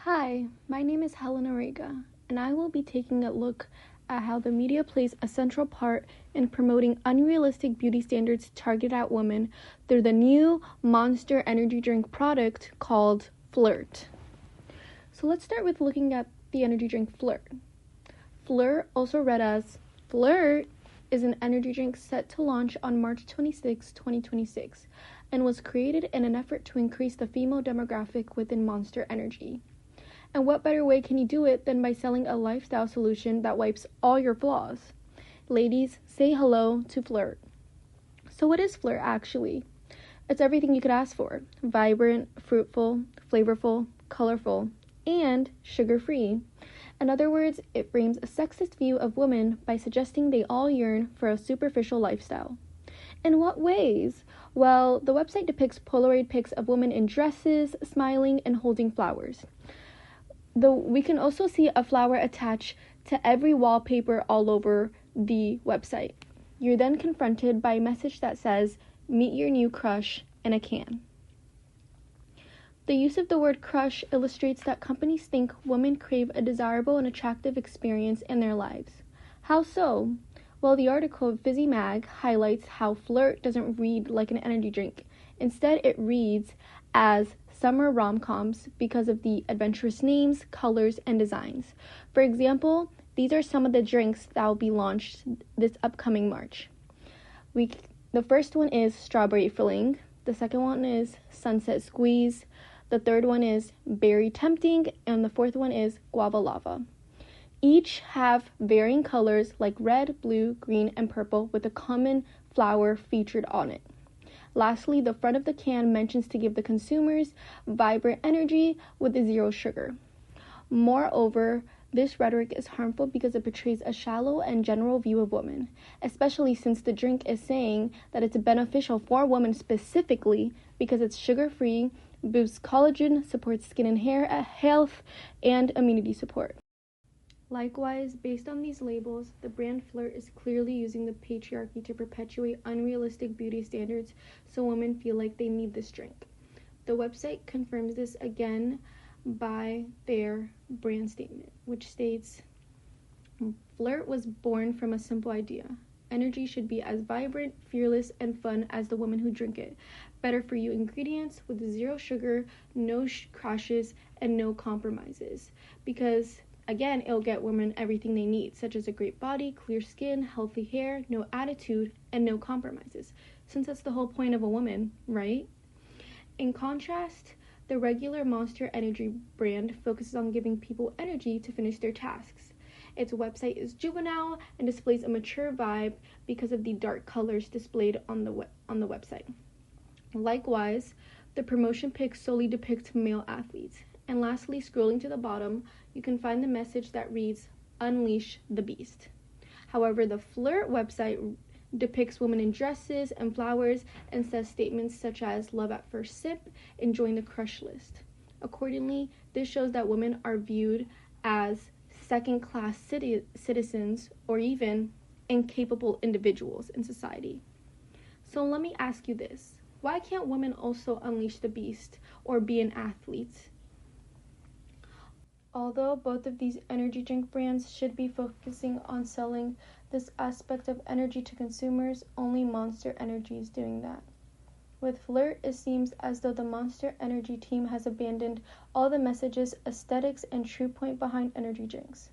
Hi, my name is Helena Rega, and I will be taking a look at how the media plays a central part in promoting unrealistic beauty standards targeted at women through the new Monster energy drink product called FLRT. So let's start with looking at the energy drink FLRT. FLRT, also read as FLRT, is an energy drink set to launch on March 26, 2026, and was created in an effort to increase the female demographic within Monster Energy. And what better way can you do it than by selling a lifestyle solution that wipes all your flaws? Ladies, say hello to FLRT. So what is FLRT actually? It's everything you could ask for. Vibrant, fruitful, flavorful, colorful, and sugar-free. In other words, it frames a sexist view of women by suggesting they all yearn for a superficial lifestyle. In what ways? Well, the website depicts Polaroid pics of women in dresses, smiling, and holding flowers. Though we can also see a flower attached to every wallpaper all over the website. You're then confronted by a message that says, "Meet your new crush in a can." The use of the word crush illustrates that companies think women crave a desirable and attractive experience in their lives. How so? Well, the article of Fizzy Mag highlights how FLRT doesn't read like an energy drink. Instead, it reads as summer rom-coms because of the adventurous names, colors, and designs. For example, these are some of the drinks that will be launched this upcoming March. The first one is Strawberry Filling. The second one is Sunset Squeeze. The third one is Berry Tempting. And the fourth one is Guava Lava. Each have varying colors like red, blue, green, and purple with a common flower featured on it. Lastly, the front of the can mentions to give the consumers vibrant energy with zero sugar. Moreover, this rhetoric is harmful because it portrays a shallow and general view of women, especially since the drink is saying that it's beneficial for women specifically because it's sugar-free, boosts collagen, supports skin and hair health, and immunity support. Likewise, based on these labels, the brand FLRT is clearly using the patriarchy to perpetuate unrealistic beauty standards so women feel like they need this drink. The website confirms this again by their brand statement, which states, FLRT was born from a simple idea. Energy should be as vibrant, fearless, and fun as the women who drink it. Better for you ingredients with zero sugar, no crashes, and no compromises. Because again, it'll get women everything they need, such as a great body, clear skin, healthy hair, no attitude, and no compromises, since that's the whole point of a woman, right? In contrast, the regular Monster Energy brand focuses on giving people energy to finish their tasks. Its website is juvenile and displays a mature vibe because of the dark colors displayed on the website. Likewise, the promotion pics solely depict male athletes. And lastly, scrolling to the bottom, you can find the message that reads, "Unleash the Beast." However, the FLRT website depicts women in dresses and flowers and says statements such as "love at first sip," and "join the crush list." Accordingly, this shows that women are viewed as second-class citizens or even incapable individuals in society. So let me ask you this. Why can't women also unleash the beast or be an athlete? Although both of these energy drink brands should be focusing on selling this aspect of energy to consumers, only Monster Energy is doing that. With FLRT, it seems as though the Monster Energy team has abandoned all the messages, aesthetics, and true point behind energy drinks.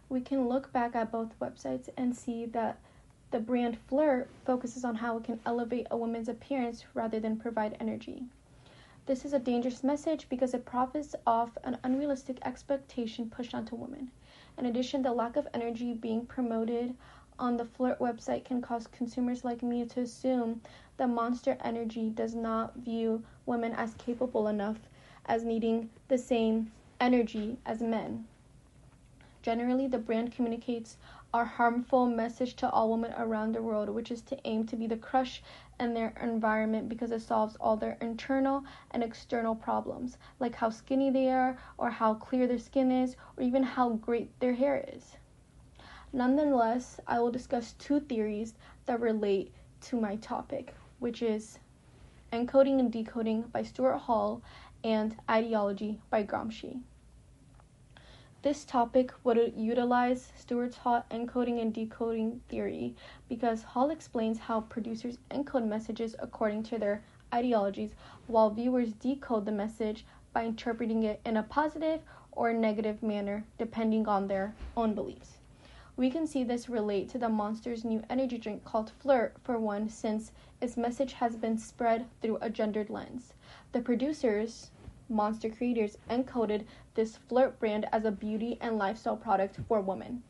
We can look back at both websites and see that the brand FLRT focuses on how it can elevate a woman's appearance rather than provide energy. This is a dangerous message because it profits off an unrealistic expectation pushed onto women. In addition, the lack of energy being promoted on the FLRT website can cause consumers like me to assume that Monster Energy does not view women as capable enough as needing the same energy as men. Generally, the brand communicates a harmful message to all women around the world, which is to aim to be the crush in their environment because it solves all their internal and external problems, like how skinny they are, or how clear their skin is, or even how great their hair is. Nonetheless, I will discuss two theories that relate to my topic, which is Encoding and Decoding by Stuart Hall and Ideology by Gramsci. This topic would utilize Stewart's Hall encoding and decoding theory because Hall explains how producers encode messages according to their ideologies, while viewers decode the message by interpreting it in a positive or negative manner depending on their own beliefs. We can see this relate to the Monster's new energy drink called FLRT, for one, since its message has been spread through a gendered lens. The producers, Monster creators, encoded this FLRT brand as a beauty and lifestyle product for women.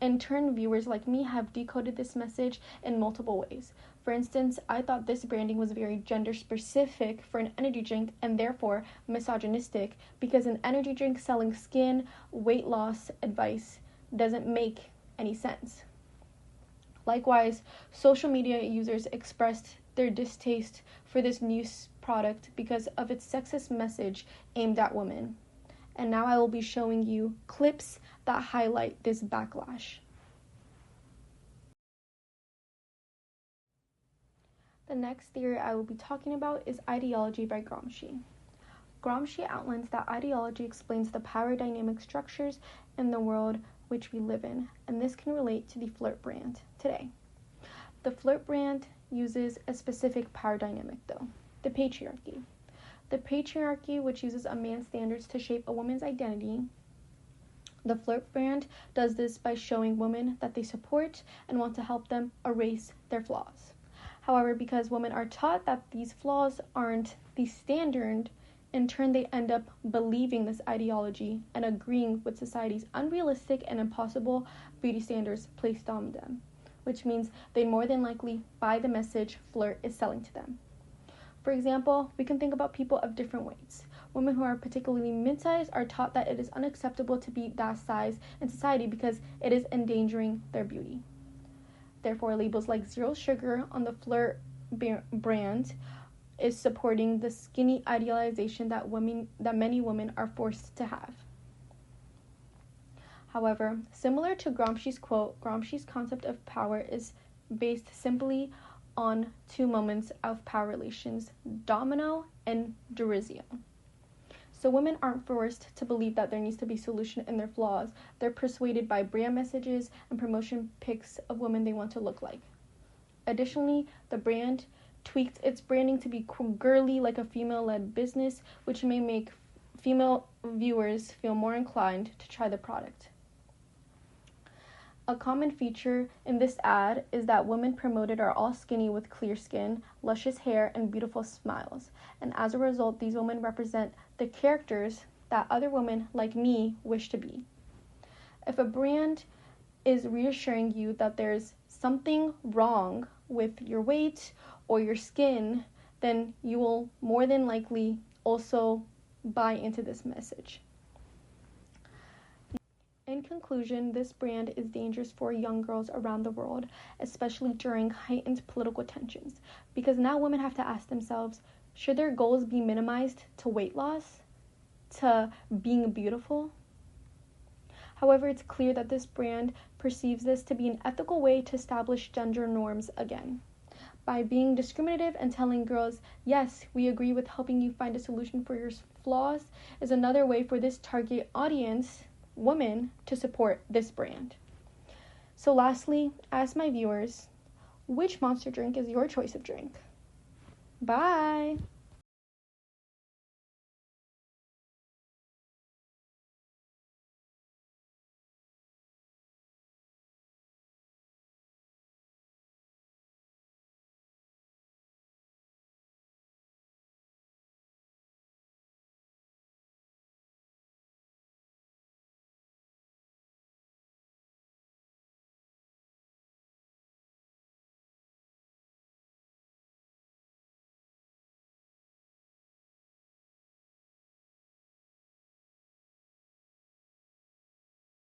In turn, viewers like me have decoded this message in multiple ways. For instance, I thought this branding was very gender specific for an energy drink and therefore misogynistic because an energy drink selling skin, weight loss advice doesn't make any sense. Likewise, social media users expressed their distaste for this new product because of its sexist message aimed at women. And now I will be showing you clips that highlight this backlash. The next theory I will be talking about is ideology by Gramsci. Gramsci outlines that ideology explains the power dynamic structures in the world which we live in, and this can relate to the FLRT brand today. The FLRT brand uses a specific power dynamic though, the patriarchy. The patriarchy, which uses a man's standards to shape a woman's identity. The FLRT brand does this by showing women that they support and want to help them erase their flaws. However, because women are taught that these flaws aren't the standard, in turn they end up believing this ideology and agreeing with society's unrealistic and impossible beauty standards placed on them, which means they more than likely buy the message FLRT is selling to them. For example, we can think about people of different weights. Women who are particularly mid-size are taught that it is unacceptable to be that size in society because it is endangering their beauty. Therefore, labels like zero sugar on the FLRT brand is supporting the skinny idealization that many women are forced to have. However, similar to Gramsci's quote, Gramsci's concept of power is based simply on two moments of power relations, domino and derisio. So women aren't forced to believe that there needs to be solution in their flaws. They're persuaded by brand messages and promotion pics of women they want to look like. Additionally, the brand tweaked its branding to be girly like a female-led business, which may make female viewers feel more inclined to try the product. A common feature in this ad is that women promoted are all skinny with clear skin, luscious hair, and beautiful smiles. And as a result, these women represent the characters that other women like me wish to be. If a brand is reassuring you that there's something wrong with your weight or your skin, then you will more than likely also buy into this message. In conclusion, this brand is dangerous for young girls around the world, especially during heightened political tensions, because now women have to ask themselves, should their goals be minimized to weight loss, to being beautiful? However, it's clear that this brand perceives this to be an ethical way to establish gender norms again. By being discriminative and telling girls, yes, we agree with helping you find a solution for your flaws, is another way for this target audience, women, to support this brand. So lastly, ask my viewers, which Monster drink is your choice of drink? Bye!